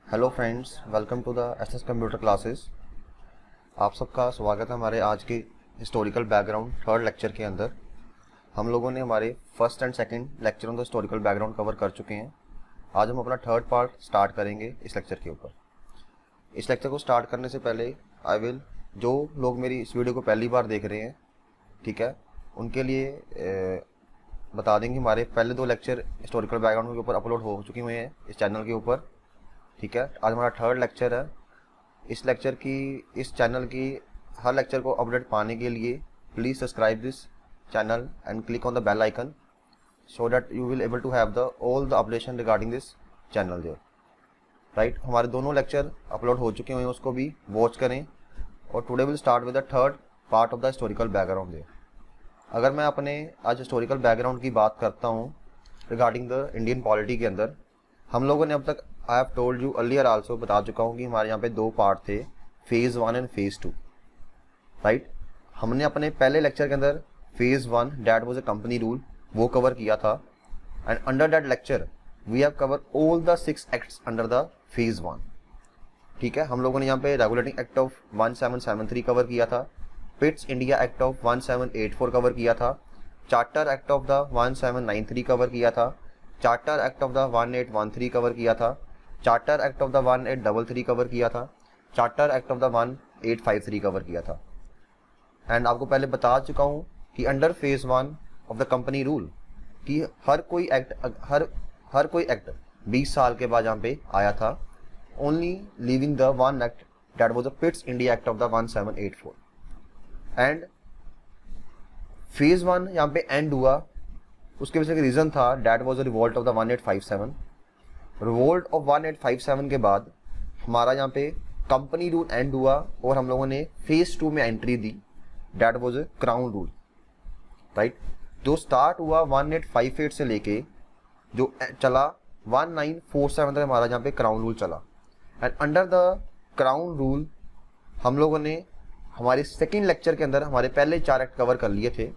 Hello friends, welcome to the SS computer classes. आप सबका स्वागत है हमारे आज के हिस्टोरिकल बैकग्राउंड थर्ड लेक्चर के अंदर। हम लोगों ने हमारे first and second lecture on the historical background cover कर चुके हैं। आज हम अपना थर्ड पार्ट स्टार्ट करेंगे इस लेक्चर के ऊपर। इस लेक्चर को स्टार्ट करने से पहले जो लोग मेरी इस वीडियो को पहली बार देख रहे हैं, ठीक है, उनके लिए बता देंगे हमारे पहले 2 लेक्चर हिस्टोरिकल बैकग्राउंड के ऊपर अपलोड हो चुके हुए हैं इस चैनल के ऊपर, ठीक है। आज हमारा थर्ड लेक्चर है। इस चैनल की हर लेक्चर को अपडेट पाने के लिए please subscribe this channel and click on the bell icon so that you will able to have the all the updation regarding this channel there, right. हमारे दोनों lecture upload हो चुके हैं, उसको भी वॉच करें। और today will start with the third part of the historical background there. अगर मैं अपने आज हिस्टोरिकल बैकग्राउंड की बात करता हूँ रिगार्डिंग द इंडियन पॉलिटी के अंदर, हम लोगों ने अब तक आई have told you earlier also बता चुका हूँ कि हमारे यहाँ पे 2 पार्ट थे, फेज़ 1 एंड फेज़ 2, राइट। हमने अपने पहले लेक्चर के अंदर phase 1 that was a company rule वो कवर किया था, and under that lecture we have cover all the 6 acts under the phase 1, ठीक है। हम लोगों ने यहाँ पे रेगुलेटिंग एक्ट ऑफ 1773 कवर किया था, Pitt's India act of 1784 cover किया था, charter act of the 1793 cover किया था, charter act of the 1813 cover किया था, charter act of the 1833 cover किया था, charter act of the 1853 cover किया था। एंड आपको पहले बता चुका हूँ कि under phase 1 of the company rule कि हर कोई एक्ट 20 साल के बाद यहाँ पे आया था, only leaving the one act that was the Pitt's India act of the 1784। And phase 1 यहाँ पे एंड हुआ, उसके पीछे रीज़न था that was the revolt of the 1857। Revolt of 1857 के बाद हमारा यहाँ पे कंपनी रूल एंड हुआ और हम लोगों ने फेज़ 2 में entry the, that was crown rule, right. जो स्टार्ट हुआ 1858 से लेके जो चला 1947 तक हमारा यहाँ पे क्राउन रूल चला। And under the crown rule हम लोगों ने हमारे सेकेंड लेक्चर के अंदर हमारे पहले 4 एक्ट कवर कर लिए थे,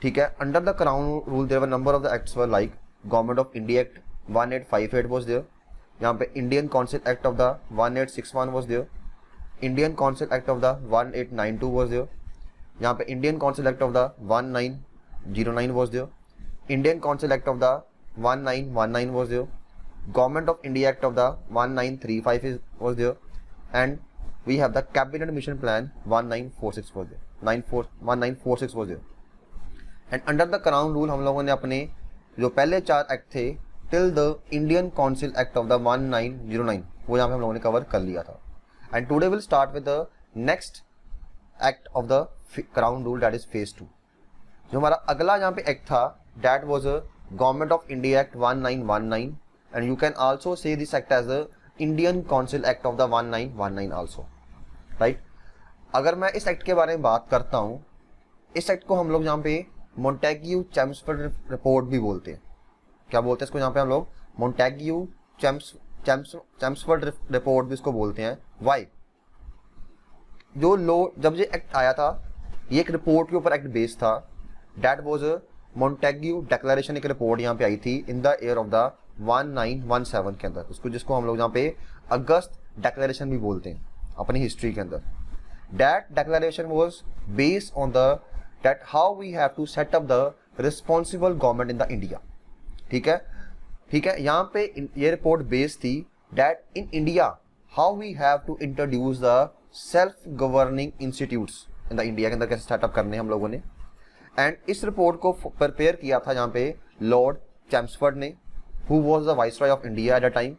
ठीक है। Under the crown rule there were number of the acts were like government of India act 1858 was there, यहाँ पे Indian council act of the 1861 was there, Indian council act of the 1892 was there, यहाँ पे Indian council act of the 1909 was there, Indian council act of the 1919 was there, government of India act of the 1935 was there, and we have the cabinet mission plan 1946 was there, 1946 was there। And under the crown rule हम लोगों ने अपने जो पहले 4 act थे till the Indian council act of the 1909 वो यहाँ पे हम लोगों ने कवर कर लिया था। And today will start with the next act of the crown rule that is phase 2। जो हमारा अगला यहाँ पे एक्ट था that was a government of India act 1919, and you can also say this act as the Indian council act of the 1919 also, right. अगर मैं इस act के बारे में बात करता हूँ, इस एक्ट को हम लोग यहाँ पे मोंटेग्यू चैम्सफोर्ड रिपोर्ट भी बोलते हैं। क्या बोलते हैं इसको यहाँ पे हम लोग? मोंटेग्यू चैम्सफोर्ड रिपोर्ट भी इसको बोलते हैं। वाई? जब ये एक्ट आया था ये एक रिपोर्ट के ऊपर एक्ट बेस्ड था, that was a Montagu declaration. एक रिपोर्ट यहाँ पे आई थी in the year of the 1917 के अंदर, जिसको हम लोग यहाँ पे अगस्त डिक्लेरेशन भी बोलते हैं अपनी हिस्ट्री के अंदर। That declaration was based on the that how we have to set up the responsible government in the India, ठीक है। यहाँ पे ये रिपोर्ट बेस्ड थी that in India how we have to introduce the self governing institutes in the India के अंदर कैसे setup करने हम लोगों ने। एंड इस रिपोर्ट को प्रिपेयर किया था यहाँ पे लॉर्ड चैम्सफोर्ड ने, who was the viceroy of India at a time,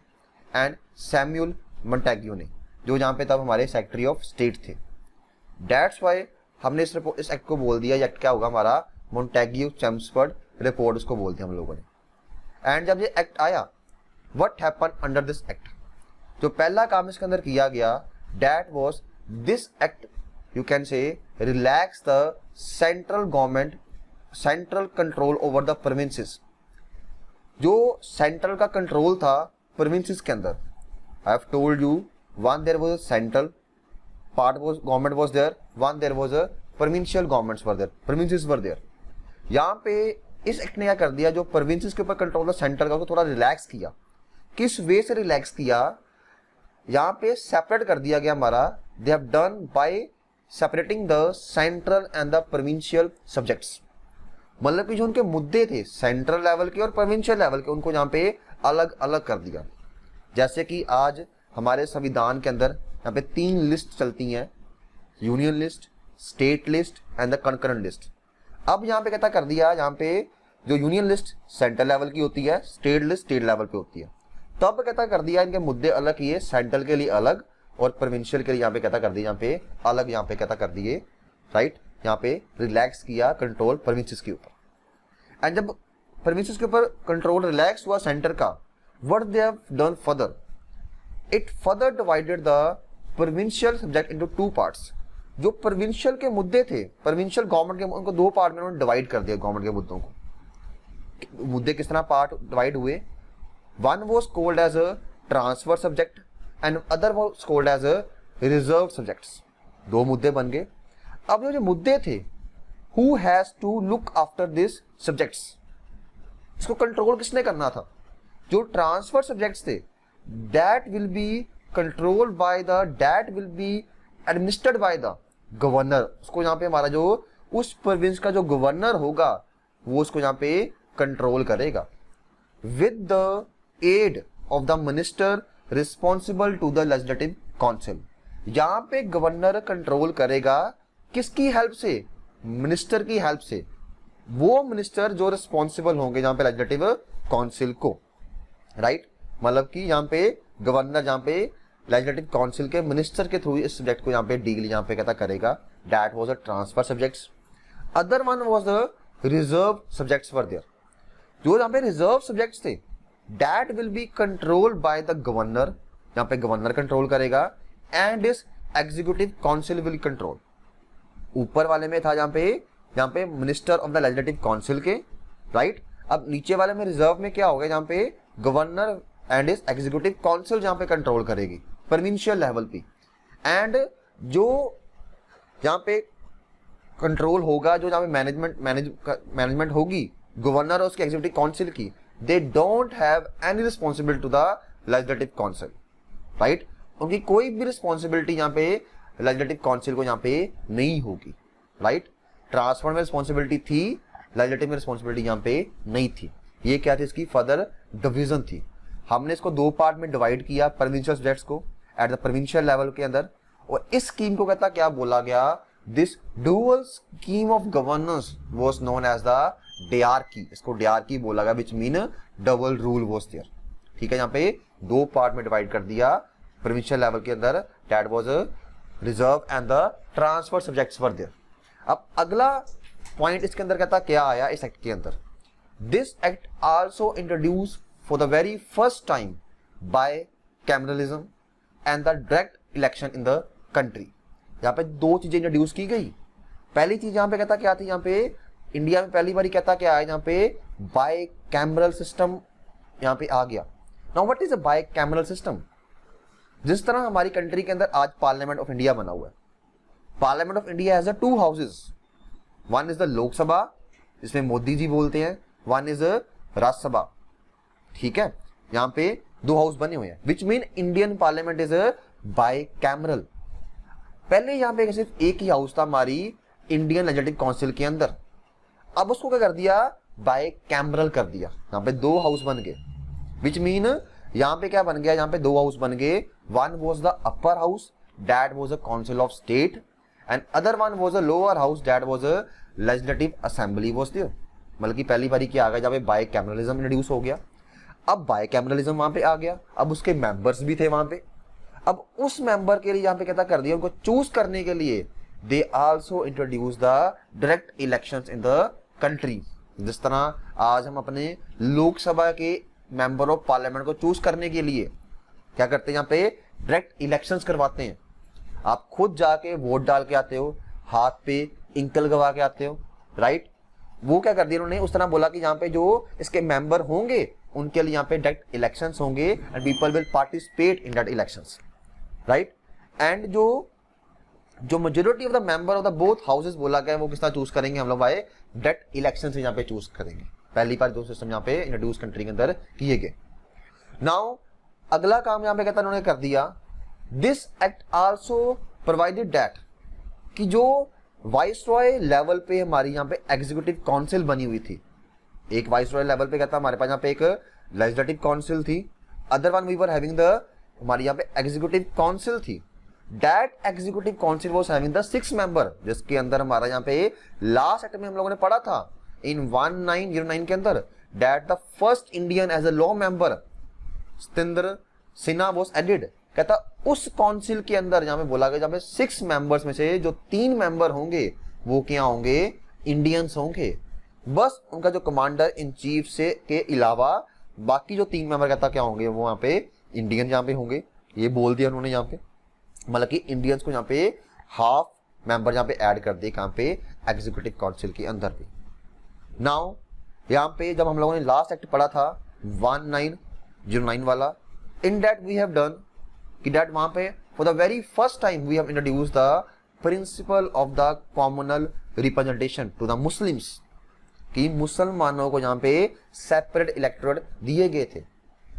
and Samuel Montagu ने, जो यहाँ पे तब हमारे सेक्रेटरी ऑफ स्टेट थे। That's why हमने इस एक्ट को बोल दिया, एक्ट क्या होगा हमारा? मोंटेग्यू चैम्सफोर्ड रिपोर्ट उसको बोलते हैं हम लोगों ने। एंड जब ये एक्ट आया, what happen under this act? जो पहला काम इसके अंदर किया गया that was this act you can say relax the central government central control over the provinces. जो सेंट्रल का कंट्रोल था प्रोविंसेस के अंदर, I have told you one there was central part was government was there, one there was a provincial governments were there, provinces were there। यहाँ पे इस act ने क्या कर दिया, जो प्रोविंसेस के ऊपर कंट्रोल था सेंट्रल का, उसको थोड़ा रिलैक्स किया। किस वे से रिलैक्स किया? यहाँ पे सेपरेट कर दिया गया हमारा, they have done by separating the central and the provincial subjects. मतलब कि जो उनके मुद्दे थे सेंट्रल लेवल के और प्रोविंशियल लेवल के, उनको यहाँ पे अलग अलग कर दिया। जैसे कि आज हमारे संविधान के अंदर यहाँ पे 3 लिस्ट चलती हैं, union list, state list and the concurrent list. अब यहाँ पे कहता कर दिया, यहाँ पे जो यूनियन लिस्ट सेंट्रल लेवल की होती है, स्टेट लिस्ट स्टेट लेवल पे होती है। तो अब कहता कर दिया इनके मुद्दे अलग किए, सेंट्रल के लिए अलग और प्रोविंशियल के लिए यहाँ पे कहता कर दिया, यहाँ पे अलग, यहाँ पे कहता कर दिए, राइट। यहाँ पे रिलैक्स किया कंट्रोल प्रोविंसेस के ऊपर। एंड जब प्रोविंसेस के ऊपर कंट्रोल रिलैक्स हुआ सेंटर का, what they have done further, it further divided the provincial subject into 2 parts. जो प्रोविंशियल के मुद्दे थे, प्रोविंशियल गवर्नमेंट के, उनको 2 पार्ट में उन्होंने डिवाइड कर दिया। गवर्नमेंट के मुद्दों को, मुद्दे किस तरह पार्ट डिवाइड हुए, one was called as a transfer subject and other was called as a reserve subjects. 2 मुद्दे बन गए। अब जो मुद्दे थे, who has to look after this subjects, इसको कंट्रोल किसने करना था, जो ट्रांसफर सब्जेक्ट्स थे, that will be controlled by the, that will be administered by the governor. उसको यहाँ पे हमारा जो उस प्रोविंस का जो गवर्नर होगा वो उसको यहाँ पे कंट्रोल करेगा, with the aid of the minister responsible to the legislative council. यहाँ पे गवर्नर कंट्रोल करेगा किसकी हेल्प से, मिनिस्टर की हेल्प से। वो मिनिस्टर जो रिस्पॉन्सिबल होंगे यहाँ पे लेजिस्लेटिव काउंसिल को, राइट। मतलब कि यहाँ पे गवर्नर यहाँ पे लेजिस्लेटिव काउंसिल के मिनिस्टर के थ्रू इस सब्जेक्ट को यहाँ पे डील यहाँ पे कहता करेगा। That was a transfer subjects. Other one was the reserve subjects were there. जो यहाँ पे रिजर्व सब्जेक्ट्स थे, that will be controlled by the governor. यहाँ पे गवर्नर कंट्रोल करेगा एंड इस एग्जीक्यूटिव काउंसिल विल कंट्रोल। ऊपर वाले में था यहाँ पे minister of the legislative council के, राइट। अब नीचे वाले में रिजर्व में क्या हो गया, यहाँ पे गवर्नर एंड इस एग्जीक्यूटिव काउंसिल जहाँ पे कंट्रोल करेगी प्रोविंशियल लेवल पे। एंड जो यहाँ पे कंट्रोल होगा, जो यहाँ पे मैनेजमेंट होगी गवर्नर और उसके एग्जीक्यूटिव काउंसिल की, they don't have any responsibility to the legislative council, right. उनकी कोई भी रिस्पॉन्सिबिलिटी यहाँ पे लेजिस्लेटिव काउंसिल को यहाँ पे नहीं होगी, राइट। ट्रांसफर में रिस्पॉन्सिबिलिटी थी, लेजिस्लेटिव में रिस्पॉन्सिबिलिटी यहाँ पे नहीं थी। ये क्या थी, इसकी फर्दर डिवीजन थी। हमने इसको 2 पार्ट में डिवाइड किया, प्रोविंशियल सब्जेक्ट्स को एट द प्रोविंशियल लेवल के अंदर। और इस स्कीम को कहता क्या बोला गया, this dual scheme of governance was known as the diarchy. इसको डियार्की बोला गया, which mean double rule was there. ठीक है, यहाँ पे 2 पार्ट में डिवाइड कर दिया प्रोविंशियल लेवल के अंदर, that was reserve and the transfer subjects were there. अब अगला पॉइंट इसके अंदर कहता क्या आया इस एक्ट के अंदर, this act also introduce for the very first time bicameralism and the direct election in the country। यहाँ पे 2 चीजें इंट्रोड्यूस की गई। पहली चीज यहाँ पे कहता क्या थी, यहाँ पे इंडिया में पहली बारी कहता क्या है, यहाँ पे बाइकैमरल सिस्टम यहाँ पे आ गया। Now what is a bicameral system? जिस तरह हमारी कंट्री के अंदर आज पार्लियामेंट ऑफ इंडिया बना हुआ है, parliament of India has 2 houses. One is the Lok Sabha जिसमें मोदी जी बोलते हैं, वन इज राज्यसभा। ठीक है, यहाँ पे 2 हाउस बने हुए हैं, which mean Indian parliament is bicameral. पहले यहाँ पे सिर्फ एक ही हाउस था हमारी इंडियन लेजिस्लेटिव काउंसिल के अंदर, अब उसको क्या कर दिया, बाइकैमरल कर दिया। यहाँ पे 2 हाउस बन गए, विच मीन यहाँ पे क्या बन गया, यहाँ पे 2 हाउस बन गए। One was the upper house, that was a council of state, and other one was a lower house, that was a legislative assembly was there. मतलब कि पहली बारी क्या आ गया, जब बाइकैमरलिज्म इंट्रोड्यूस हो गया। अब बाइकैमरलिज्म वहां पे आ गया, अब उसके मेंबर्स भी थे वहां पे। अब उस मेंबर के लिए यहाँ पे कहता कर दिया, उनको चूज करने के लिए they also introduce the direct elections in the country. जिस तरह आज हम अपने लोकसभा के मेंबर ऑफ पार्लियामेंट को चूज करने के लिए क्या करते हैं, यहाँ पे डायरेक्ट इलेक्शंस करवाते हैं। आप खुद जाके वोट डाल के आते हो, हाथ पे इंक लगवा के आते हो, राइट। वो क्या कर दिया उन्होंने, उस तरह बोला कि यहाँ पे जो इसके मेंबर होंगे उनके लिए यहाँ पे डायरेक्ट इलेक्शंस होंगे and people will participate in that elections, right. And जो majority of the member of the both houses बोला गया, वो किस तरह चूज करेंगे, हम लोग बाय डायरेक्ट इलेक्शन से यहाँ पे चूज करेंगे। पहली बार 2 सिस्टम यहाँ पे इंट्रोड्यूस कंट्री के अंदर किए गए। नाउ अगला काम यहाँ पे कहता उन्होंने कर दिया, this act also provided that कि जो वाइसरॉय लेवल पे हमारी यहाँ पे एग्जीक्यूटिव काउंसिल बनी हुई थी, एक वाइसरॉय लेवल पे क्या था हमारे पास यहाँ पे एक लेजिस्लेटिव काउंसिल थी, other one we were having the हमारी यहाँ पे एग्जीक्यूटिव काउंसिल थी। That executive council was having the 6 member, जिसके अंदर हमारा यहाँ पे लास्ट एक्ट में हम लोगों ने पढ़ा था इन 1909 के अंदर that the first Indian as a law member Satyendra Sinha was added. कहता उस काउंसिल के अंदर जहां पे बोला गया जहां पे 6 मेंबर्स में से जो 3 मेंबर होंगे वो क्या होंगे, इंडियंस होंगे। बस उनका जो कमांडर इन चीफ से के अलावा बाकी जो 3 मेंबर कहता क्या होंगे, वो वहां पे इंडियन यहाँ पे होंगे। ये बोल दिया उन्होंने यहाँ पे, मतलब कि इंडियंस को यहाँ पे हाफ मेंबर यहाँ पे ऐड कर दिए कहाँ पे, एग्जीक्यूटिव काउंसिल के अंदर भी। नाउ यहाँ पे जब हम लोगों ने लास्ट एक्ट पढ़ा था 1909 वाला, in that we have done कि दैट वहां पे for the very first time we have introduce the principle of the communal representation to the Muslims, कि मुसलमानों को यहाँ पे सेपरेट इलेक्टोरेट दिए गए थे।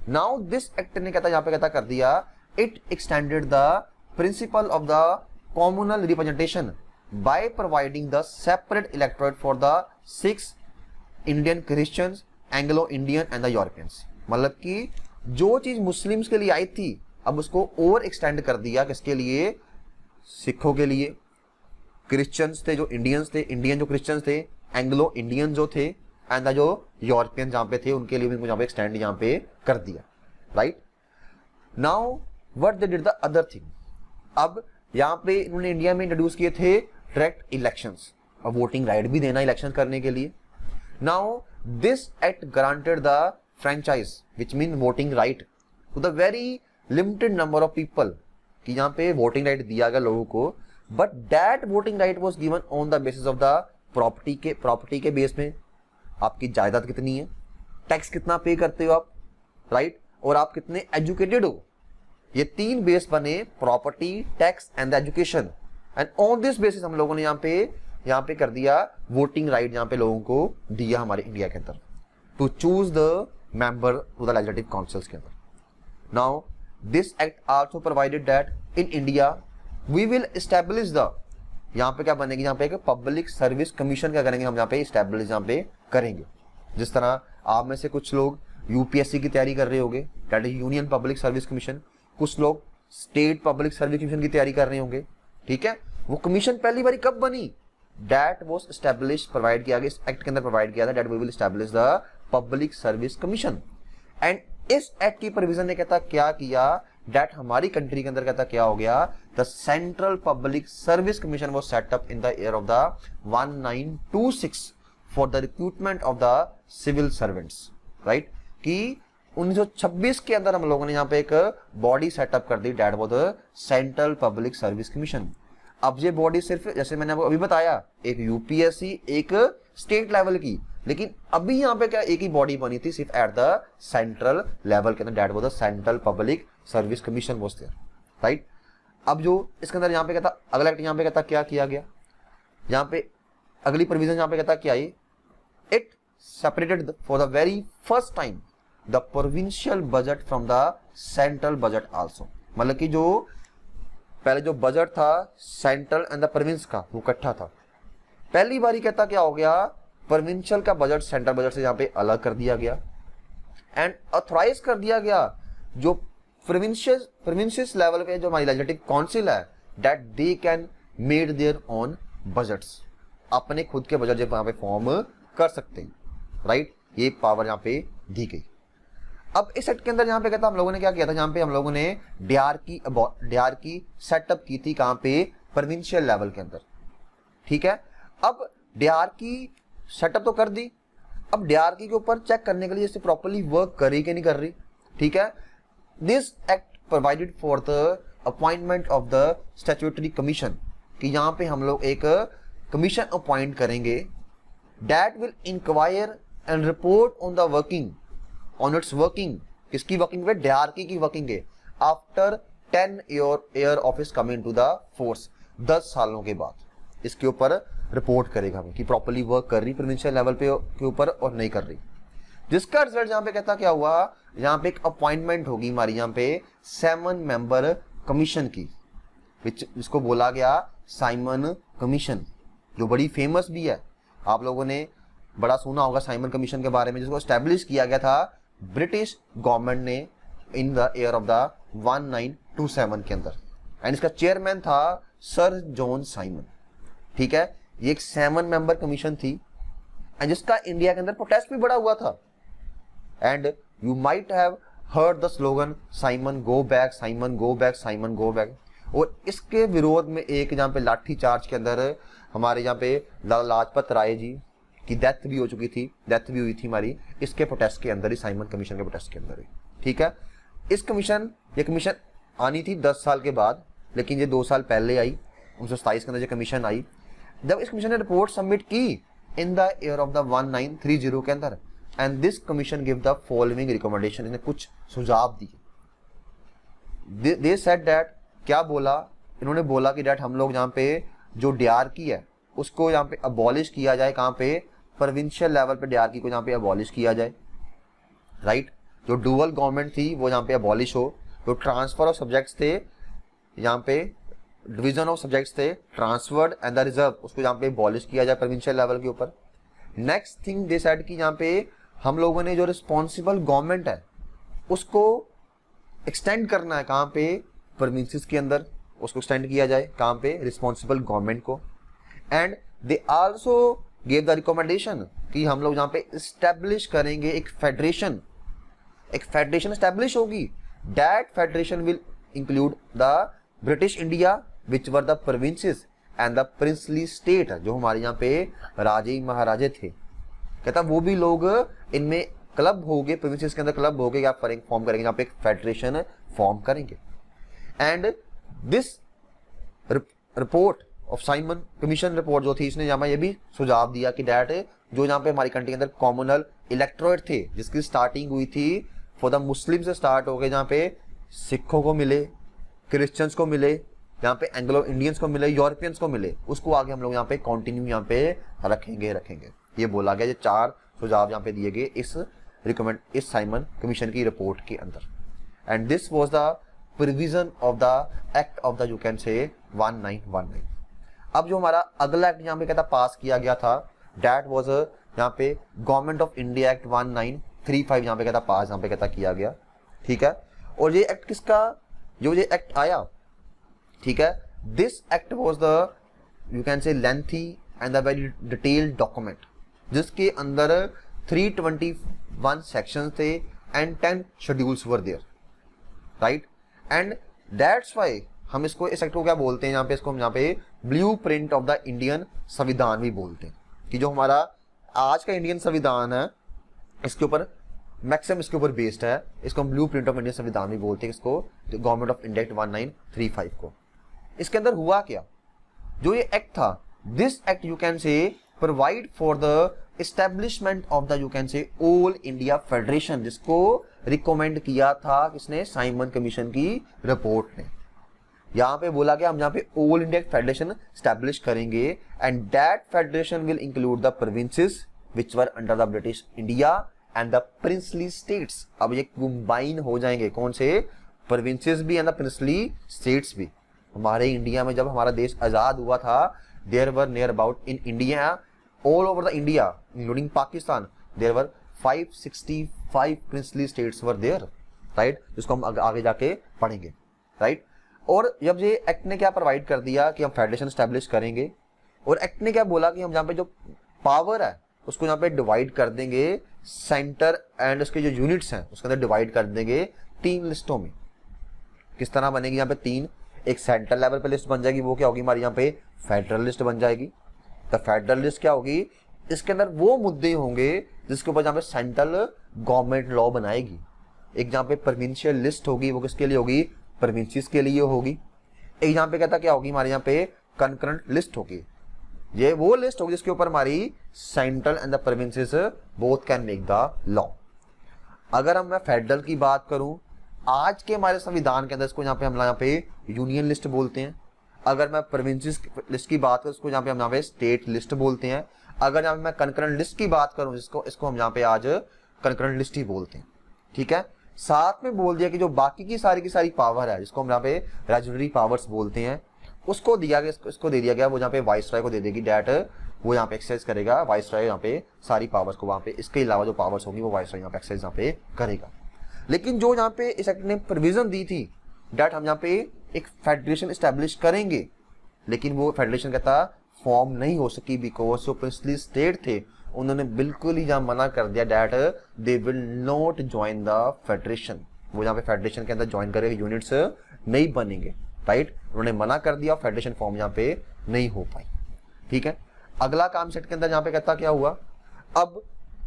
नाउ दिस एक्ट ने कहता यहाँ पे कहता कर दिया, it extended the principle of the communal representation by providing the separate electorate for the 6 Indian Christians, Anglo Indian and the Europeans. मतलब कि जो चीज मुस्लिम्स के लिए आई थी अब उसको और एक्सटेंड कर दिया, किसके लिए, सिखों के लिए, क्रिश्चियंस थे जो इंडियंस थे, इंडियन जो क्रिश्चियंस थे, एंग्लो इंडियन जो थे एंड जो यूरोपियन जहां पे थे उनके लिए भी यहाँ पे एक्सटेंड यहाँ पे कर दिया। Right now what they did the other thing, अब यहाँ पे इन्होंने इंडिया में इंट्रोड्यूस किए थे डायरेक्ट इलेक्शंस और वोटिंग राइट भी देना इलेक्शन करने के लिए। Now this act granted the franchise which mean voting right to the very limited number of people, कि यहाँ पे वोटिंग राइट दिया गया लोगों को, but that voting right was given on the basis of the property के base में, आपकी जायदाद कितनी है, टैक्स कितना पे करते हो आप, राइट, और आप कितने एजुकेटेड हो। ये 3 बेस बने, property, tax and the education, and on this basis हम लोगों ने यहाँ पे कर दिया वोटिंग राइट यहाँ पे लोगों को दिया हमारे इंडिया के अंदर to choose the member to the legislative councils के अंदर। Now this act also provided that in India we will establish the, यहाँ पे क्या बनेगी, यहाँ पे एक पब्लिक सर्विस कमीशन क्या करेंगे हम यहाँ पे एस्टैब्लिश यहाँ पे करेंगे। जिस तरह आप में से कुछ लोग यूपीएससी की तैयारी कर रहे होंगे, that is union public service commission, कुछ लोग स्टेट पब्लिक सर्विस कमीशन की तैयारी कर रहे होंगे। ठीक है, वो कमीशन पहली बार कब बनी, दैट वाज एस्टैब्लिश, प्रोवाइड किया गया इस एक्ट के अंदर, प्रोवाइड किया था that we will establish the public service commission. And इस एक्ट की प्रोविजन ने कहता क्या किया, दैट हमारी कंट्री के अंदर कहता क्या हो गया, the central public service commission was set up in the year of the 1926 for the recruitment of the civil servants. Right, कि 1926 के अंदर हम लोगों ने यहाँ पे एक बॉडी सेटअप कर दी, that was the central public service commission. अब ये बॉडी सिर्फ जैसे मैंने आपको अभी बताया, एक यूपीएससी, एक स्टेट लेवल की, लेकिन अभी यहाँ पे क्या एक ही बॉडी बनी थी सिर्फ एट द सेंट्रल लेवल के अंदर, that was the central public service commission was there. Right, अब जो इसके अंदर यहाँ पे कहता अगला एक्ट यहाँ पे कहता क्या किया गया, यहाँ पे अगली प्रोविजन यहाँ पे कहता क्या आई, it separated for the very first time the provincial budget from the central budget also. मतलब कि जो पहले जो बजट था सेंट्रल एंड द प्रोविंस का वो इकट्ठा था, पहली बारी कहता क्या हो गया, प्रोविंशियल का बजट सेंट्रल बजट से यहाँ पे अलग कर दिया गया एंड ऑथराइज कर दिया गया जो प्रोविंसेस लेवल पे जो हमारी लेजिस्लेटिव काउंसिल है, that they can made their own budgets, अपने खुद के बजट यहाँ पे फॉर्म कर सकते हैं। राइट, ये पावर यहाँ पे दी गई। अब इस एक्ट के अंदर यहाँ पे कहता हम लोगों ने क्या किया था, यहाँ पे हम लोगों ने डीआर की सेटअप की थी कहाँ पे, प्रोविंशियल लेवल के अंदर। ठीक है, अब डीआर की सेटअप तो कर दी, अब डीआर की के ऊपर चेक करने के लिए इसे प्रॉपर्ली वर्क कर रही कि नहीं कर रही। ठीक है, this act provided for the appointment of the statutory commission, कि यहाँ पे हम लोग एक कमीशन अपॉइंट करेंगे, that will inquire and report on the working, on its working, किसकी वर्किंग पे, डीआर की वर्किंग है, after 10 year of is coming to the force, 10 सालों के बाद इसके ऊपर रिपोर्ट करेगा कि प्रॉपर्ली वर्क कर रही प्रोविंशियल लेवल पे के ऊपर और नहीं कर रही। जिसका रिजल्ट यहाँ पे कहता क्या हुआ, यहाँ पे एक अपॉइंटमेंट होगी हमारी यहाँ पे 7 मेंबर कमीशन की, जिसको बोला गया साइमन कमीशन, जो बड़ी फेमस भी है। आप लोगों ने बड़ा सुना होगा साइमन कमीशन के बारे में, जिसको एस्टेब्लिश किया गया था ब्रिटिश गवर्नमेंट ने इन द ईयर ऑफ द 1927 के अंदर, एंड इसका चेयरमैन था सर जॉन साइमन। ठीक है, ये एक 7 मेंबर कमीशन थी, एंड जिसका इंडिया के अंदर प्रोटेस्ट भी बड़ा हुआ था। And you might have heard the slogan Simon go back, Simon go back, Simon go back. और इसके विरोध में एक जहाँ पे लाठी चार्ज के अंदर हमारे यहाँ पे लाला लाजपत राय जी की डेथ भी हो चुकी थी, डेथ भी हुई थी हमारी इसके प्रोटेस्ट के अंदर ही, साइमन कमीशन के प्रोटेस्ट के अंदर ही। ठीक है, ये कमीशन आनी थी 10 साल के बाद, लेकिन ये 2 साल पहले आई, 1927 के अंदर ये कमीशन आई। जब इस कमीशन ने रिपोर्ट सबमिट की इन द ईयर ऑफ द 1930 के अंदर, and this commission give the following recommendation, इन्हें कुछ सुझाव दिए। दे सेड दैट, क्या बोला इन्होंने, बोला कि डैट हम लोग यहाँ पे जो डीआरकी है उसको यहाँ पे अबॉलिश किया जाए, कहाँ पे प्रोविंशियल लेवल पे डीआरकी को यहाँ पे अबॉलिश किया जाए, राइट। जो डुअल गवर्नमेंट थी वो यहाँ पे अबॉलिश हो, जो ट्रांसफर ऑफ सब्जेक्ट्स थे यहाँ पे, डिवीजन ऑफ सब्जेक्ट्स थे ट्रांसफर्ड एंड द रिजर्व, उसको यहाँ पे अबॉलिश किया जाए प्रोविंशियल लेवल के ऊपर। नेक्स्ट थिंग दे सेड कि यहाँ पे हम लोगों ने जो रिस्पॉन्सिबल गवर्नमेंट है उसको एक्सटेंड करना है, कहाँ पे प्रोविंसेस के अंदर उसको एक्सटेंड किया जाए, कहाँ पे रिस्पॉन्सिबल गवर्नमेंट को। And they also gave the recommendation कि हम लोग यहाँ पे इस्टेब्लिश करेंगे एक फेडरेशन एस्टेब्लिश होगी। That federation will include the British India which were the provinces and the princely state, जो हमारे यहाँ पे राजे महाराजे थे। कहता वो भी लोग इनमें क्लब हो गए, प्रोविंसेस के अंदर क्लब हो गए, आप फॉर्म करेंगे, यहाँ पे एक फेडरेशन फॉर्म करेंगे। And this report of Simon commission report जो थी, इसने यहाँ ये भी सुझाव दिया कि डैट जो यहाँ पे हमारी कंट्री के अंदर कॉमनल इलेक्टोरेट थे, जिसकी स्टार्टिंग हुई थी फॉर द मुस्लिम से स्टार्ट हो गए, जहाँ पे सिखों को मिले, क्रिश्चियंस को मिले, यहाँ पे एंग्लो इंडियंस को मिले, यूरोपियंस को मिले, उसको आगे हम लोग यहाँ पे कंटिन्यू यहाँ पे रखेंगे। ये बोला गया, ये 4 सुझाव यहाँ पे दिए गए इस साइमन कमीशन की रिपोर्ट के अंदर। And this was the provision of the act of the you can से 1919। अब जो हमारा अगला एक्ट यहाँ पे कहता पास किया गया था, दैट वाज यहाँ पे गवर्नमेंट ऑफ इंडिया एक्ट 1935 यहाँ पे कहता पास यहाँ पे कहता किया गया। ठीक है, और ये एक्ट किसका, जो ये एक्ट आया, ठीक है, this act was the you can say lengthy and the very detailed document, जिसके अंदर 321 सेक्शन थे and 10 schedules were there, right. And that's why हम इसको, इस एक्ट को क्या बोलते हैं यहाँ पे, इसको हम यहाँ पे ब्लूप्रिंट ऑफ द इंडियन संविधान भी बोलते हैं, कि जो हमारा आज का इंडियन संविधान है इसके ऊपर मैक्सिमम इसके ऊपर बेस्ड है, इसको हम ब्लूप्रिंट ऑफ इंडियन संविधान भी बोलते हैं, इसको गवर्नमेंट ऑफ इंडिया एक्ट 1935 को। इसके अंदर हुआ क्या, जो ये एक्ट था, दिस एक्ट यू कैन से provide for the establishment of the you can से ऑल इंडिया फेडरेशन, जिसको रिकमेंड किया था किसने, साइमन कमीशन की रिपोर्ट ने। यहाँ पे बोला गया हम यहाँ पे ऑल इंडिया फेडरेशन स्टैब्लिश करेंगे, and that federation will include the provinces which were under the British India and the princely states. अब ये कंबाइन हो जाएंगे, कौन से, प्रोविंसेस भी एंड द प्रिंसली स्टेट्स भी। हमारे इंडिया में जब हमारा देश आजाद हुआ था, there were near about in India, all over the India including Pakistan, there were 565 princely states were there, right, जिसको हम आगे जाके पढ़ेंगे, राइट। और जब ये एक्ट ने क्या प्रोवाइड कर दिया कि हम फेडरेशन स्टैब्लिश करेंगे, और एक्ट ने क्या बोला कि हम यहाँ पे जो पावर है उसको यहाँ पे डिवाइड कर देंगे, सेंटर एंड उसके जो यूनिट्स हैं उसके अंदर डिवाइड कर देंगे 3 लिस्टों में। किस तरह बनेगी, यहाँ पे 3, एक सेंट्रल लेवल पे लिस्ट बन जाएगी, वो क्या होगी हमारी यहाँ पे फेडरल लिस्ट बन जाएगी। तो फेडरल लिस्ट क्या होगी, इसके अंदर वो मुद्दे होंगे जिसके ऊपर जहाँ पे सेंट्रल गवर्नमेंट लॉ बनाएगी। एक जहाँ पे प्रोविंशियल लिस्ट होगी, वो किसके लिए होगी, प्रोविंसेस के लिए होगी। एक यहाँ पे कहता क्या होगी, हमारे यहाँ पे कंकरेंट लिस्ट होगी, ये वो लिस्ट होगी जिसके यूपर हमारी central and the provinces both can make the law. अगर मैं फेडरल की बात करूं, आज के हमारे संविधान के अंदर इसको यहाँ पे हम यहाँ पे यूनियन लिस्ट बोलते हैं। अगर मैं प्रोविंसेस लिस्ट की बात करूं, इसको यहाँ पे हम यहाँ पे स्टेट लिस्ट बोलते हैं। अगर यहाँ पे मैं कंकरेंट लिस्ट की बात करूं, इसको हम यहाँ पे आज कंकरेंट लिस्ट ही बोलते हैं, ठीक है। साथ में बोल दिया कि जो बाकी की सारी पावर है, जिसको हम यहाँ पे रेजुलरी पावर्स बोलते हैं, उसको दिया गया, इसको दे दिया गया, वो यहाँ पे वाइसरॉय को दे देगी डैट वो यहाँ पे एक्सरसाइज करेगा, वाइसरॉय यहाँ पे सारी पावर्स को वहाँ पे, इसके अलावा जो पावर्स होंगी वो वाइसरॉय यहाँ पे एक्सरसाइज यहाँ पे करेगा। लेकिन जो यहाँ पे इस एक्ट ने प्रोविजन दी थी डैट हम यहाँ पे एक फेडरेशन स्टैब्लिश करेंगे, लेकिन वो फेडरेशन कहता फॉर्म नहीं हो सकी बिकॉज जो प्रिंसली स्टेट थे उन्होंने बिल्कुल ही जहाँ मना कर दिया that they will not join the federation, वो यहाँ पे फेडरेशन के अंदर ज्वाइन करे यूनिट्स नहीं बनेंगे, राइट। उन्होंने मना कर दिया, फेडरेशन फॉर्म यहाँ पे नहीं हो पाई, ठीक है। अगला काम सेट के अंदर यहाँ पे कहता क्या हुआ, अब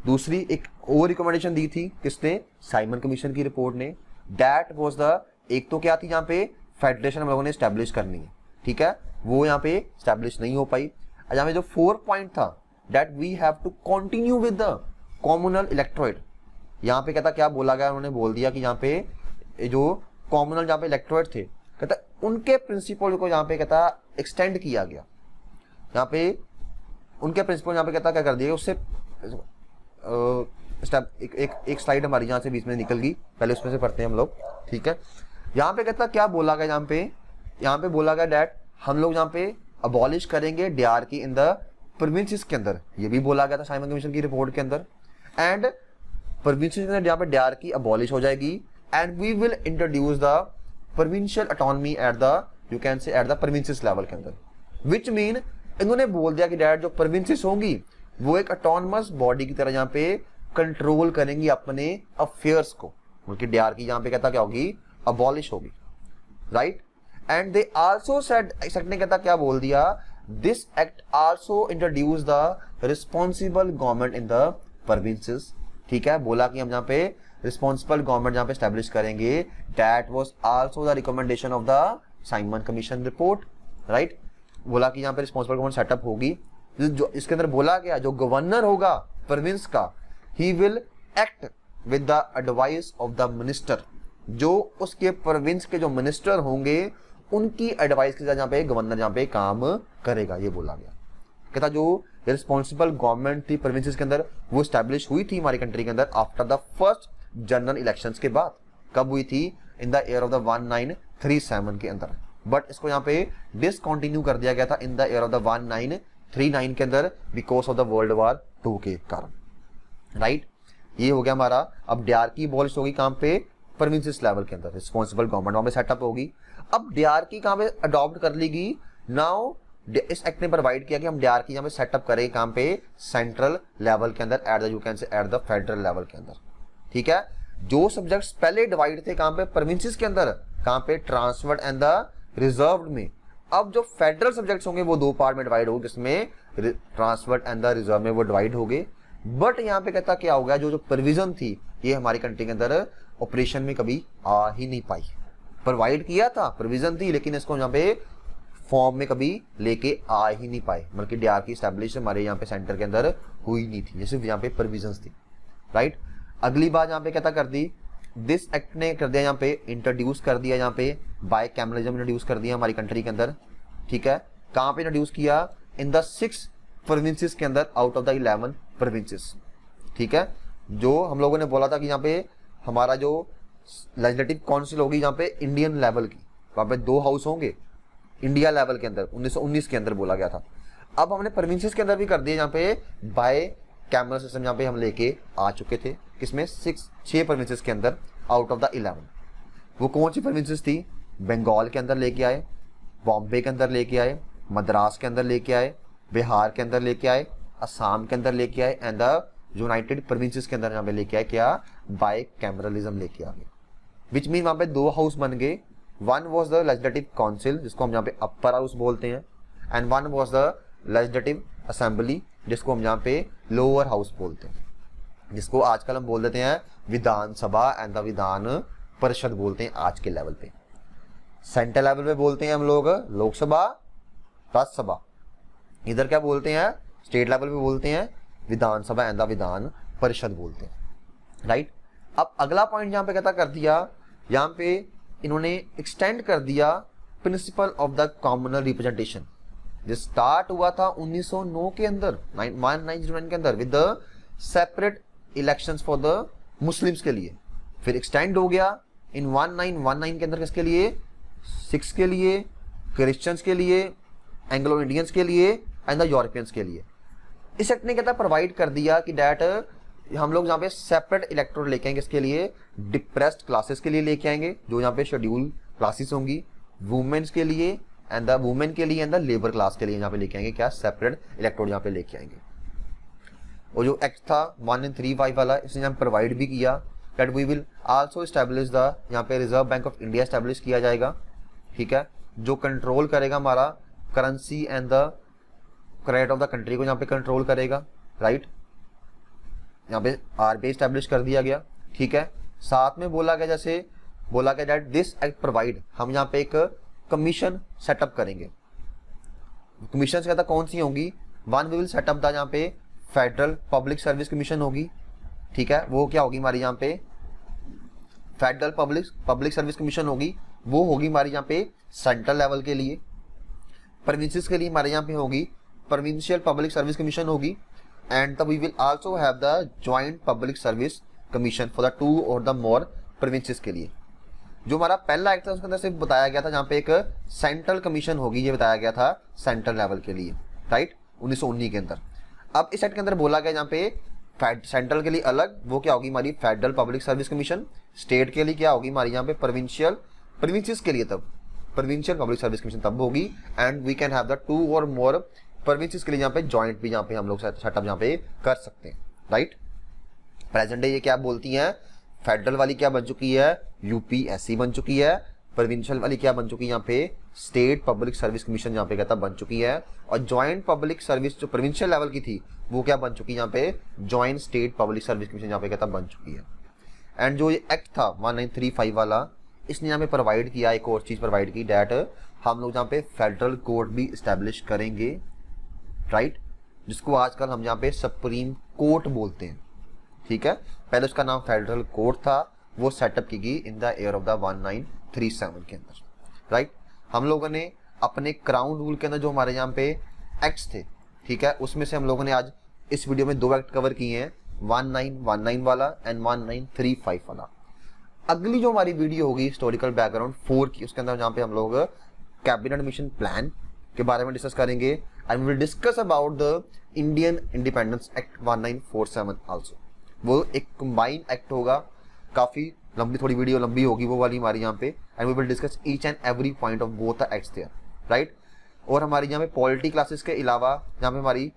दूसरी एक और रिकमेंडेशन दी थी किसने, साइमन कमीशन की रिपोर्ट ने, दैट वाज द, एक तो क्या थी यहाँ पे फेडरेशन हम लोगों ने स्टैब्लिश करनी है, ठीक है, वो यहाँ पे स्टैब्लिश नहीं हो पाई। यहाँ पे जो 4 पॉइंट था that we have to continue with the communal electorate, यहाँ पे कहता क्या बोला गया, उन्होंने बोल दिया कि यहाँ पे जो कॉम्युनल जहाँ पे इलेक्ट्रोइड थे कहता उनके प्रिंसिपल को यहाँ पे कहता एक्सटेंड किया गया, यहाँ पे उनके प्रिंसिपल यहाँ पे कहता क्या कर दिया उससे एक स्लाइड हमारी यहाँ से बीच में निकल गई, पहले उसमें से पढ़ते हैं हम लोग, ठीक है। यहाँ पे कहता क्या बोला गया, यहाँ पे बोला गया डैट हम लोग यहाँ पे अबॉलिश करेंगे DRK इन द प्रोविंसेस के अंदर, ये भी बोला गया था साइमन कमीशन की रिपोर्ट के अंदर, एंड प्रोविंसेस के अंदर यहाँ पे DRK अबॉलिश हो जाएगी and we will introduce the provincial autonomy at the, you can say at the provinces level के अंदर, विच मीन इन्होंने बोल दिया कि डैट जो प्रोविंसेस होंगी वो एक ऑटोनमस बॉडी की तरह यहाँ पे कंट्रोल करेंगी अपने अफेयर्स को, उनकी DRK यहाँ पे कहता क्या होगी, अबॉलिश होगी, right. And they also said, इस एक्ट ने कहता क्या बोल दिया, this act also introduce the responsible government in the provinces, ठीक है, बोला कि हम यहाँ पे रिस्पॉन्सिबल गवर्नमेंट यहाँ पे स्टैब्लिश करेंगे, that was also the recommendation of the Simon commission report, right. बोला कि यहाँ पे रिस्पॉन्सिबल गवर्नमेंट सेटअप होगी, जो इसके अंदर बोला गया जो गवर्नर होगा प्रोविंस का, he will act with the advice of the minister, जो उसके प्रोविंस के जो मिनिस्टर होंगे उनकी एडवाइस के साथ यहाँ पे गवर्नर यहाँ पे काम करेगा, ये बोला गया। कहता जो रिस्पॉन्सिबल गवर्नमेंट थी प्रोविंसेस के अंदर वो स्टैब्लिश हुई थी हमारी कंट्री के अंदर after the first general elections के बाद, कब हुई थी, in the year of the 1937 के अंदर, बट इसको यहाँ पे डिसकंटिन्यू कर दिया गया था इन द ईयर ऑफ द 1939 के अंदर because of the world war 2 के कारण, राइट। ये हो गया हमारा, अब DRK अबॉलिश होगी कहाँ पे, प्रोविंसेस लेवल के अंदर, रिस्पॉन्सिबल गवर्नमेंट वहां पे सेटअप होगी। अब DRK कहाँ पे अडॉप्ट कर लेगी, नाउ इस एक्ट ने प्रोवाइड किया कि हम DRK यहाँ पे सेटअप करें कहाँ पे, सेंट्रल लेवल के अंदर, eight the, you can say at the federal level के अंदर, ठीक है। जो सब्जेक्ट्स पहले डिवाइड थे कहाँ पे, प्रोविंसेस के अंदर, कहाँ पे, ट्रांसफर्ड एंड द रिजर्व्ड में, अब जो फेडरल सब्जेक्ट्स होंगे वो 2 पार्ट में डिवाइड होंगे, जिसमें ट्रांसफर्ड एंड द रिजर्व में वो डिवाइड हो गए। बट यहाँ पे कहता क्या होगा, जो प्रोविजन थी ये हमारी कंट्री के अंदर ऑपरेशन में कभी आ ही नहीं पाई, प्रोवाइड किया था, प्रोविजन थी, लेकिन इसको यहाँ पे फॉर्म में कभी लेके आ ही नहीं पाए, बल्कि DRK स्टैब्लिश हमारे यहाँ पे सेंटर के अंदर हुई नहीं थी, ये सिर्फ यहाँ पे प्रोविजन थी, राइट। अगली बात यहाँ पे कहता कर दी, दिस एक्ट ने कर दिया यहाँ पे इंट्रोड्यूस कर दिया, यहाँ पे बाय कैमरलिज्म इंट्रोड्यूस कर दिया हमारी कंट्री के अंदर, ठीक है। कहाँ पे इंट्रोड्यूस किया, इन द 6 प्रोविंसेस के अंदर आउट ऑफ द 11 प्रोविंसेस, ठीक है। जो हम लोगों ने बोला था कि यहाँ पे हमारा जो लेजिस्लेटिव काउंसिल होगी यहाँ पे इंडियन लेवल की, वहाँ पे 2 हाउस होंगे इंडिया लेवल के अंदर, 1919 के अंदर बोला गया था। अब हमने प्रोविंसेस के अंदर भी कर दिया, यहाँ पे बाय कैमरल सिस्टम यहाँ पे हम लेके आ चुके थे, किसमें, 6 प्रोविंसेस के अंदर आउट ऑफ द 11। वो कौन सी प्रोविंसेस थी, बंगाल के अंदर लेके आए, बॉम्बे के अंदर लेके आए, मद्रास के अंदर लेके आए, बिहार के अंदर लेके आए, असम के अंदर लेके आए, एंड द यूनाइटेड प्रोविंसेस के अंदर यहाँ पे लेके आए, क्या, बाय कैमरलिज्म लेके आ गए, विच मीन वहाँ पे 2 हाउस बन गए, one was the legislative council जिसको हम यहाँ पे अपर हाउस बोलते हैं, and one was the legislative assembly जिसको हम यहाँ पे लोअर हाउस बोलते हैं, जिसको आजकल हम बोल देते हैं विधानसभा एंड द विधान परिषद बोलते हैं आज के लेवल पे। सेंट्रल लेवल पे बोलते हैं हम लोग लोकसभा, राज्यसभा, इधर क्या बोलते हैं, स्टेट लेवल पे बोलते हैं विधानसभा एंड द विधान परिषद बोलते हैं, राइट। अब अगला पॉइंट यहाँ पे कहता कर दिया, यहाँ पे इन्होंने एक्सटेंड कर दिया principal of the communal representation, जो स्टार्ट हुआ था 1909 के अंदर, 1909 के अंदर, with the separate elections for the Muslims के लिए, फिर एक्सटेंड हो गया इन 1919 के अंदर किसके लिए, सिक्स के लिए, क्रिश्चियंस के लिए, एंग्लो इंडियंस के लिए एंड द यूरोपियंस के लिए। इस एक्ट ने कहता प्रोवाइड कर दिया कि डैट हम लोग यहाँ पे सेपरेट इलेक्टोरल लेके आएंगे, इसके लिए डिप्रेस्ड क्लासेस के लिए लेके आएंगे, जो यहाँ पे शेड्यूल क्लासेस होंगी, वुमेन्स के लिए एंड द वुमेन के लिए एंड द लेबर क्लास के लिए यहाँ पे लेके आएंगे, क्या सेपरेट इलेक्टोरल यहाँ पे लेके आएंगे। और जो एक्ट था 1935 वाला, इसने यहाँ प्रोवाइड भी किया that we will also establish the, यहाँ पे reserve bank of India establish किया जाएगा, ठीक है, जो कंट्रोल करेगा हमारा currency and the credit of the country को यहाँ पे कंट्रोल करेगा, राइट। यहाँ पे आरबीआई एस्टेब्लिश कर दिया गया, ठीक है। साथ में बोला गया, जैसे बोला गया दैट दिस एक्ट प्रोवाइड, हम यहाँ पे एक कमीशन सेटअप करेंगे। कमीशन कहता कौन सी होंगी, one we will set up the, यहाँ पे फेडरल पब्लिक सर्विस कमीशन होगी, ठीक है, वो क्या होगी हमारी यहाँ पे फेडरल पब्लिक सर्विस कमीशन होगी, वो होगी हमारी यहाँ पे सेंट्रल लेवल के लिए। प्रोविंसेस के लिए हमारे यहाँ पे होगी प्रोविंशियल पब्लिक सर्विस कमीशन होगी, and we will also have the joint public service commission for the 2 or the more provinces के लिए। जो हमारा पहला एक्ट था उसके अंदर से बताया गया था जहाँ पे एक सेंट्रल कमीशन होगी, ये बताया गया था सेंट्रल लेवल के लिए, राइट, 1919 के अंदर। अब इस एक्ट के अंदर बोला गया जहाँ पे सेंट्रल के लिए अलग, वो क्या होगी हमारी federal public service commission, state के लिए क्या होगी हमारी यहाँ पे प्रोविंसेस के लिए तब प्रोविंशियल पब्लिक सर्विस कमीशन तब होगी, and we can have the 2 or more provinces के लिए यहाँ पे जॉइंट भी यहाँ पे हम लोग सेटअप यहाँ पे कर सकते हैं, राइट। प्रेजेंट डे ये क्या बोलती हैं, फेडरल वाली क्या बन चुकी है, यूपीएससी बन चुकी है, प्रोविंशियल वाली क्या बन चुकी है यहाँ पे स्टेट पब्लिक सर्विस कमीशन यहाँ पे कहता बन चुकी है, और जॉइंट पब्लिक सर्विस जो प्रोविंशियल लेवल की थी वो क्या बन चुकी है यहाँ पे joint state public service commission यहाँ पे कहता बन चुकी है। एंड जो ये एक्ट था 1935 वाला, इसने यहाँ पे प्रोवाइड किया एक और चीज प्रोवाइड की, डैट हम लोग यहाँ पे फेडरल कोर्ट भी इस्टेब्लिश करेंगे, राइट, जिसको आजकल हम यहाँ पे सुप्रीम कोर्ट बोलते हैं, ठीक है। पहले उसका नाम फेडरल कोर्ट था, वो सेटअप की गई इन द ईयर ऑफ द 1937 के अंदर, राइट। हम लोगों ने अपने क्राउन रूल के अंदर जो हमारे यहाँ पे एक्ट्स थे, ठीक है, उसमें से हम लोगों ने आज इस वीडियो में 2 एक्ट कवर किए हैं, 1919 वाला एंड 1935 वाला। अगली जो हमारी वीडियो होगी हिस्टोरिकल बैकग्राउंड 4 की, उसके अंदर जहाँ पे हम लोग कैबिनेट मिशन प्लान के बारे में डिस्कस करेंगे, and will discuss about the Indian independence act 1947 also. वो एक कंबाइन एक्ट होगा, काफी लंबी, थोड़ी वीडियो लंबी होगी वो वाली हमारी यहाँ पे, and we will discuss each and every point of both the acts there, right. और हमारी यहाँ पे पॉलिटी क्लासेस के अलावा यहाँ पे हमारी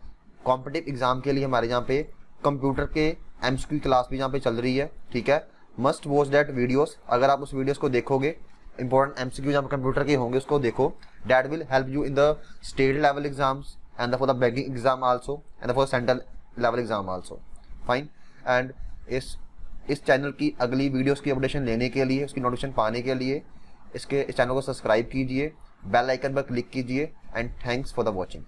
कॉम्पिटिटिव एग्जाम के लिए हमारे यहाँ पे कंप्यूटर के एमसीक्यू क्लास भी यहाँ पे चल रही है, ठीक है। मस्ट वॉच दैट वीडियोस, अगर आप उस वीडियोस को देखोगे, इंपॉर्टेंट एमसीक्यू जहाँ पे कंप्यूटर के होंगे उसको देखो, that will help you in the state level exams and for the banking exam also and for central level exam also, fine. And इस चैनल की अगली वीडियोस की अपडेशन लेने के लिए, उसकी नोटिफिकेशन पाने के लिए इस चैनल को सब्सक्राइब कीजिए, बेल आइकन पर क्लिक कीजिए, and thanks for the watching.